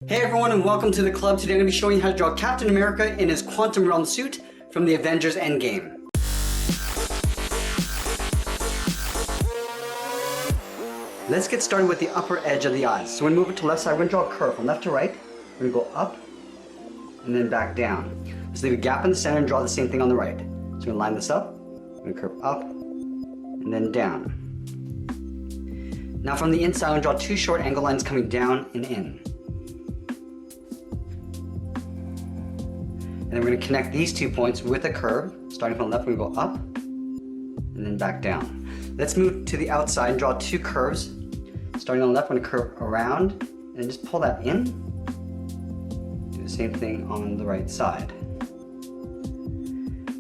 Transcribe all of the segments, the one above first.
Hey everyone, and welcome to the club. Today I'm going to be showing you how to draw Captain America in his quantum realm suit from the Avengers Endgame. Let's get started with the upper edge of the eyes. So when we move it to the left side, we're going to draw a curve from left to right. We're going to go up and then back down. Let's leave a gap in the center and draw the same thing on the right. So we're going to line this up, we're going to curve up and then down. Now from the inside, I'm going to draw two short angle lines coming down and in. And then we're going to connect these 2 points with a curve. Starting from the left, we're going to go up and then back down. Let's move to the outside and draw two curves. Starting on the left, we're going to curve around and just pull that in. Do the same thing on the right side.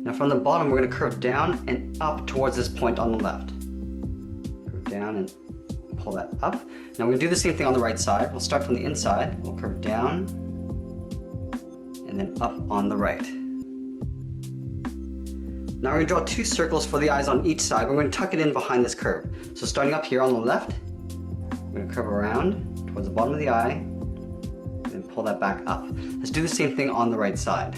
Now from the bottom, we're going to curve down and up towards this point on the left. Curve down and pull that up. Now we're going to do the same thing on the right side. We'll start from the inside. We'll curve down and then up on the right. Now we're going to draw two circles for the eyes on each side. We're going to tuck it in behind this curve. So starting up here on the left, we're going to curve around towards the bottom of the eye and then pull that back up. Let's do the same thing on the right side.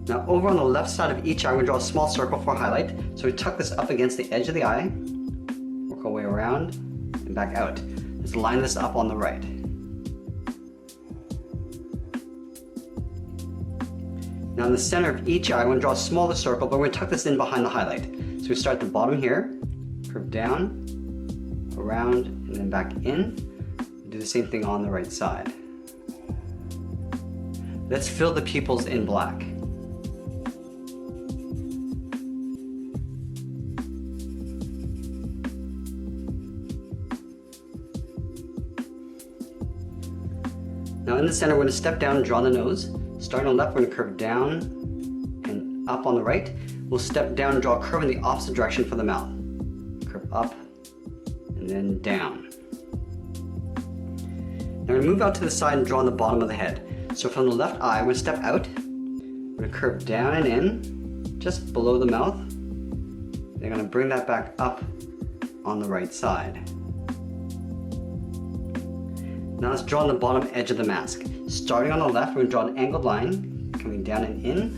Now over on the left side of each eye, we're going to draw a small circle for highlight. So we tuck this up against the edge of the eye, work our way around and back out. Let's line this up on the right. Now in the center of each eye, we're going to draw a smaller circle, but we're going to tuck this in behind the highlight. So we start at the bottom here, curve down, around, and then back in. Do the same thing on the right side. Let's fill the pupils in black. Now in the center, we're going to step down and draw the nose. Starting on the left, we're going to curve down and up on the right. We'll step down and draw a curve in the opposite direction for the mouth. Curve up and then down. Now we're going to move out to the side and draw on the bottom of the head. So from the left eye, we're going to step out. We're going to curve down and in, just below the mouth. They're going to bring that back up on the right side. Now let's draw on the bottom edge of the mask. Starting on the left, we're going to draw an angled line coming down and in.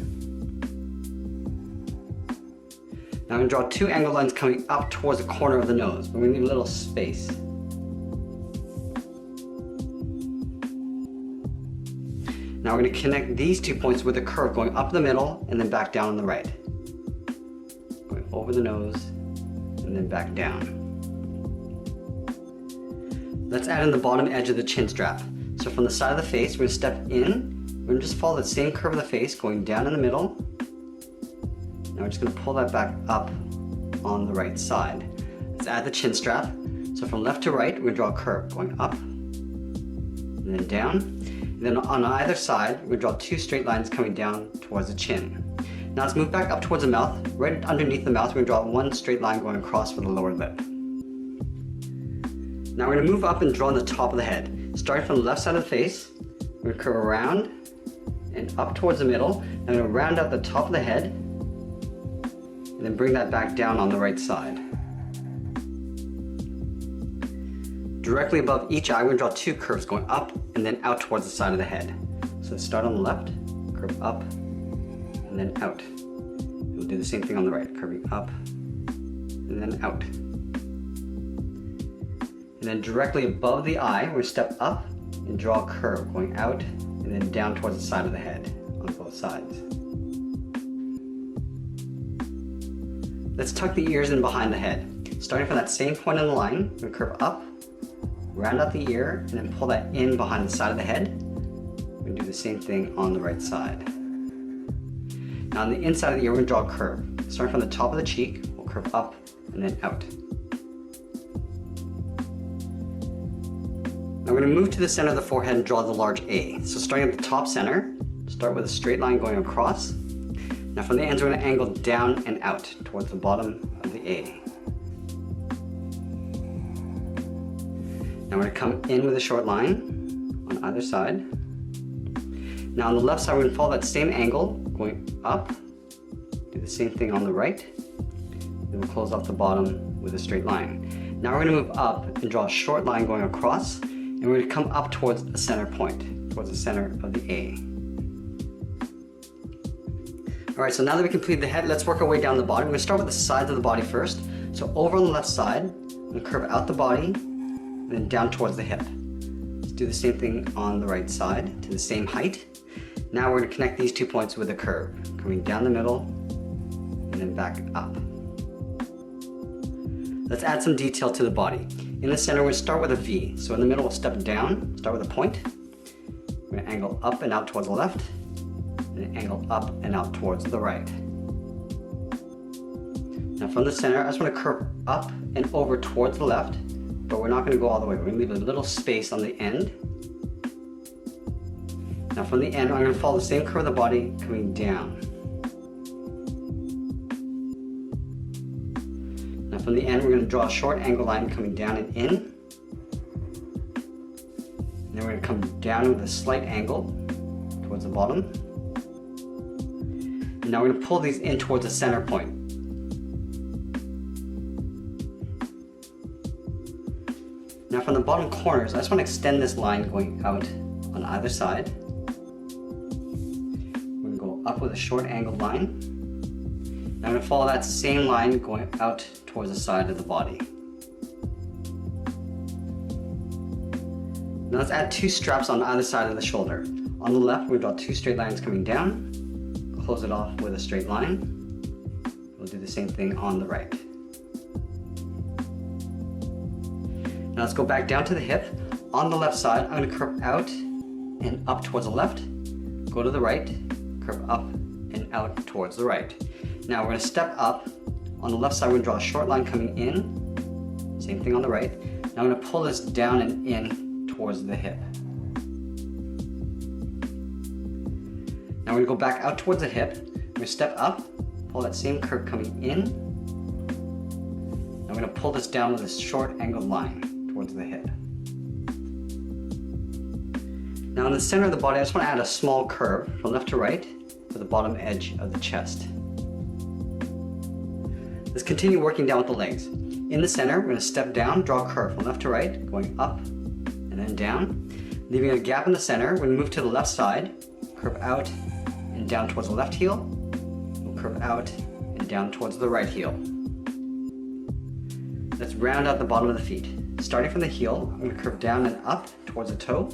Now I'm going to draw two angled lines coming up towards the corner of the nose. We're going to leave a little space. Now we're going to connect these 2 points with a curve going up the middle and then back down on the right. Going over the nose and then back down. Let's add in the bottom edge of the chin strap. So from the side of the face, we're going to step in. We're going to just follow the same curve of the face, going down in the middle. Now we're just going to pull that back up on the right side. Let's add the chin strap. So from left to right, we're going to draw a curve, going up and then down. And then on either side, we're going to draw two straight lines coming down towards the chin. Now let's move back up towards the mouth. Right underneath the mouth, we're going to draw one straight line going across for the lower lip. Now we're going to move up and draw on the top of the head. Starting from the left side of the face, we're going to curve around and up towards the middle. And we're going to round out the top of the head and then bring that back down on the right side. Directly above each eye, we're going to draw two curves going up and then out towards the side of the head. So let's start on the left, curve up and then out. We'll do the same thing on the right, curving up and then out. And then directly above the eye, we're going to step up and draw a curve going out and then down towards the side of the head on both sides. Let's tuck the ears in behind the head. Starting from that same point on the line, we're going to curve up, round out the ear, and then pull that in behind the side of the head. We're going to do the same thing on the right side. Now on the inside of the ear, we're going to draw a curve. Starting from the top of the cheek, we'll curve up and then out. Now we're going to move to the center of the forehead and draw the large A. So starting at the top center, start with a straight line going across. Now from the ends, we're going to angle down and out towards the bottom of the A. Now we're going to come in with a short line on either side. Now on the left side, we're going to follow that same angle going up. Do the same thing on the right. Then we'll close off the bottom with a straight line. Now we're going to move up and draw a short line going across, and we're going to come up towards the center point, towards the center of the A. Alright, so now that we completed the head, let's work our way down the body. We're going to start with the sides of the body first. So over on the left side, I'm going to curve out the body, and then down towards the hip. Let's do the same thing on the right side, to the same height. Now we're going to connect these 2 points with a curve, coming down the middle, and then back up. Let's add some detail to the body. In the center, we're going to start with a V. So in the middle, we'll step down, start with a point. We're going to angle up and out towards the left, and angle up and out towards the right. Now from the center, I just want to curve up and over towards the left, but we're not going to go all the way. We're going to leave a little space on the end. Now from the end, I'm going to follow the same curve of the body coming down. Now from the end, we're going to draw a short angle line coming down and in. And then we're going to come down with a slight angle towards the bottom. And now we're going to pull these in towards the center point. Now from the bottom corners, I just want to extend this line going out on either side. We're going to go up with a short angled line. Now I'm going to follow that same line going out towards the side of the body. Now let's add 2 straps on either side of the shoulder. On the left, we'll draw 2 straight lines coming down, close it off with a straight line. We'll do the same thing on the right. Now let's go back down to the hip. On the left side, I'm going to curve out and up towards the left, go to the right, curve up and out towards the right. Now we're going to step up. On the left side, we're going to draw a short line coming in, same thing on the right. Now I'm going to pull this down and in towards the hip. Now we're going to go back out towards the hip. We're going to step up, pull that same curve coming in. Now we're going to pull this down with a short angled line towards the hip. Now in the center of the body, I just want to add a small curve from left to right to the bottom edge of the chest. Let's continue working down with the legs. In the center, we're going to step down, draw a curve from left to right, going up and then down. Leaving a gap in the center, we're going to move to the left side, curve out and down towards the left heel. We'll curve out and down towards the right heel. Let's round out the bottom of the feet. Starting from the heel, I'm going to curve down and up towards the toe.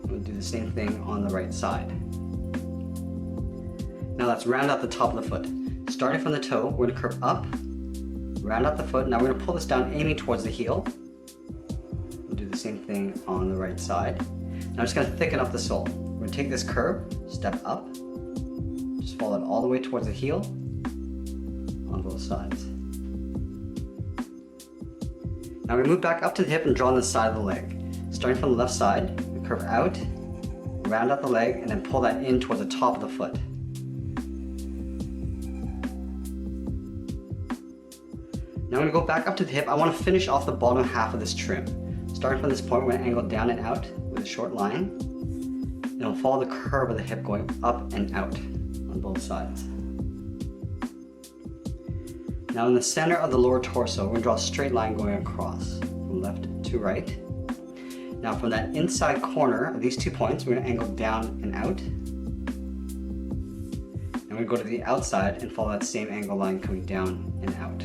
We'll do the same thing on the right side. Now let's round out the top of the foot. Starting from the toe, we're going to curve up, round out the foot. Now we're going to pull this down, aiming towards the heel. We'll do the same thing on the right side. Now I'm just going to thicken up the sole. We're going to take this curve, step up, just follow it all the way towards the heel on both sides. Now we're going to move back up to the hip and draw on the side of the leg. Starting from the left side, we curve out, round out the leg, and then pull that in towards the top of the foot. Now I'm going to go back up to the hip. I want to finish off the bottom half of this trim. Starting from this point, we're going to angle down and out with a short line. And it'll follow the curve of the hip going up and out on both sides. Now in the center of the lower torso, we're going to draw a straight line going across from left to right. Now from that inside corner of these 2 points, we're going to angle down and out. And we're going to go to the outside and follow that same angle line coming down and out.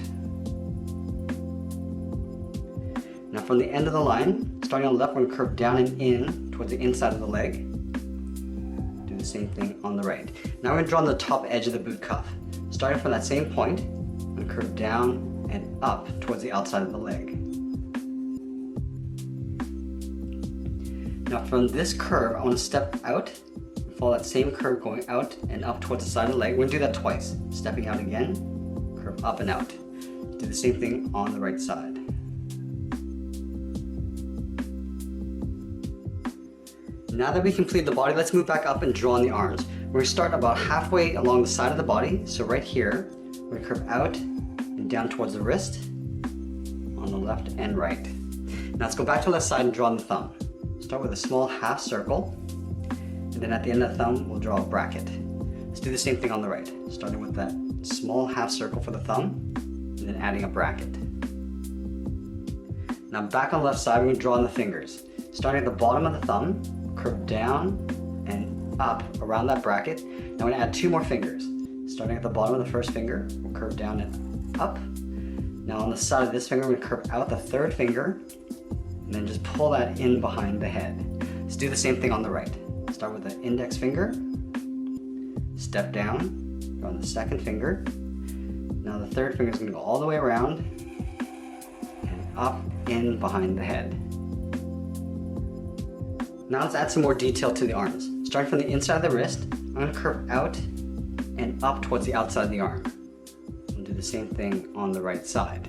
Now from the end of the line, starting on the left, we're going to curve down and in towards the inside of the leg. Do the same thing on the right. Now we're going to draw on the top edge of the boot cuff. Starting from that same point, I'm going to curve down and up towards the outside of the leg. Now from this curve, I want to step out and follow that same curve going out and up towards the side of the leg. We're going to do that twice. Stepping out again, curve up and out. Do the same thing on the right side. Now that we complete the body, let's move back up and draw on the arms. We're going to start about halfway along the side of the body. So right here, we're going to curve out and down towards the wrist on the left and right. Now let's go back to the left side and draw on the thumb. Start with a small half circle, and then at the end of the thumb, we'll draw a bracket. Let's do the same thing on the right, starting with that small half circle for the thumb, and then adding a bracket. Now back on the left side, we're going to draw in the fingers. Starting at the bottom of the thumb, curve down and up around that bracket. Now we're going to add 2 more fingers. Starting at the bottom of the first finger, we'll curve down and up. Now on the side of this finger, we're going to curve out the 3rd finger, and then just pull that in behind the head. Let's do the same thing on the right. Start with the index finger, step down, go on the 2nd finger. Now the 3rd finger is going to go all the way around and up in behind the head. Now let's add some more detail to the arms. Starting from the inside of the wrist, I'm going to curve out and up towards the outside of the arm. We'll do the same thing on the right side.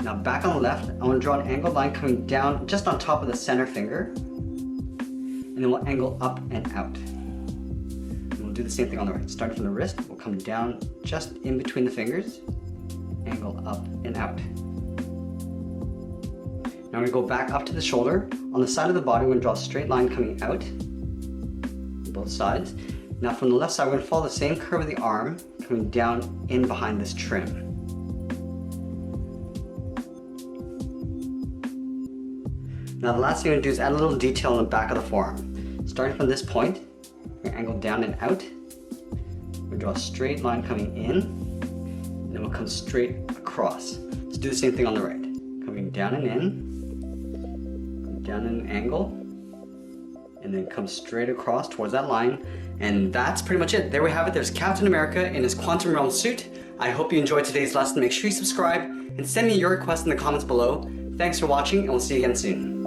Now back on the left, I want to draw an angled line coming down just on top of the center finger, and then we'll angle up and out. And we'll do the same thing on the right. Starting from the wrist, we'll come down just in between the fingers, angle up and out. Now we're going to go back up to the shoulder. On the side of the body, we're going to draw a straight line coming out on both sides. Now from the left side, we're going to follow the same curve of the arm, coming down in behind this trim. Now the last thing we're going to do is add a little detail on the back of the forearm. Starting from this point, we're going to angle down and out. We'll draw a straight line coming in, and then we'll come straight across. Let's do the same thing on the right. Coming down and in, down in an angle, and then come straight across towards that line. And that's pretty much it. There we have it. There's Captain America in his quantum realm suit. I hope you enjoyed today's lesson. Make sure you subscribe and send me your requests in the comments below. Thanks for watching, and we'll see you again soon.